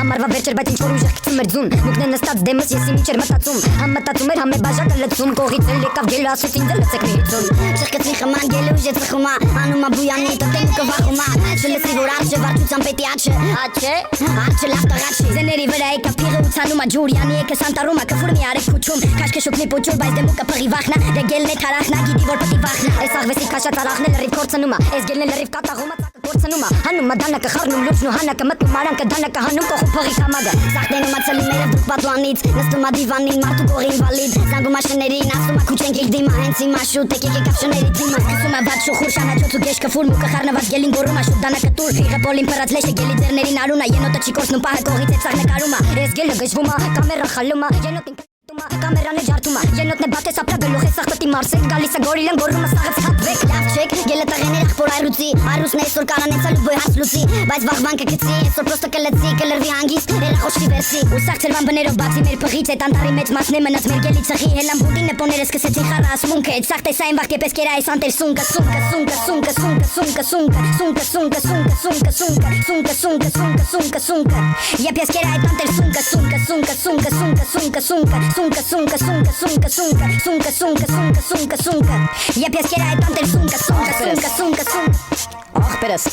Ամառվա վերջեր բայց ինչ-որ ուժեղ գցում էր ձուն Մուկն է նստած դեմս ես իմիջ էր մտածում Համմտածում էր համե բաժակը լցում Կողից էլ եկավ գելը ասուց ինձ էլ լցեք մի հիծուն Շրկծնի խման գելը ուժ է ծխումա Անումա բույանի տտեմ ու կվախումա Շլսի որ արջը վարդության պետի արջը Արջը լավ տղաչի Զեների վրա եկավ փիղը ու ցանումա ջուրյանի եկը սանտարումա կվուր մի արև քուչում Քաշքը շուկնի պուչուր բայց դեմուկը փղի վախնա Դե գելն է թարախնա գիտի որ պետի վախնա Այս աղվեսի քաշած արախն էլ լրիվ կորցնումա Այս գելն էլ լրիվ կատաղումա Կորցնումա հանումա դանակը խառնում լուծն ու հանակը մտնում արանքը դանակը հանում կողու փողի կամագը Սաղտենում ացելի մերև դուք պատուանից նստում ադիվանին մարդու կողին վալիդ Զանգում աշներին ասում ակուչենք իլ դիմա հենց հիմա շուտ եք եկեք ապշների դիմա Սկսում աբադ շուխուր շանաչոց ու գեշկը ֆուր մուկը խառնված գելին գորում աշուտ դանակը տուր Ֆիղը պոլին պրած լեշը գելի ձերներին արունա ենոտը չի կորցնում պահը կողից է ծաղ նկարումա Ես գելը գժվումա կամերա խալումա ենոտին Կամերան է ջարդումա Ենոտն է բաթես ապրա գլուխ է սաղպտի մարսեք Գալիս է գորիլեն գորումը սաղեց հատվեք Լավ չեք գելը տղեն է եղբոր այրուցի Արուսն է այսօր կարանեցա լուբոյ հարց լուսի Բայց վաղվան կգցի այսօր պրոստը կլծի Կլրվի հանգիստ երախոշի վերսի Ու սաղ ծրվան բներով բացի մեր պղից Այդ անտարի մեծ մասն է մնաց մեր գելի ծխի Հելան բուդին նպոները սկսեցին խառը ասմունքը Այդ սաղ տեսային վաղ կեպես կերա այս անտեր սունկը Սունկը Եվ ես կերա այդ անտեր սունկը Եվ ես կերա այդ անտեր սունկը Ախպերս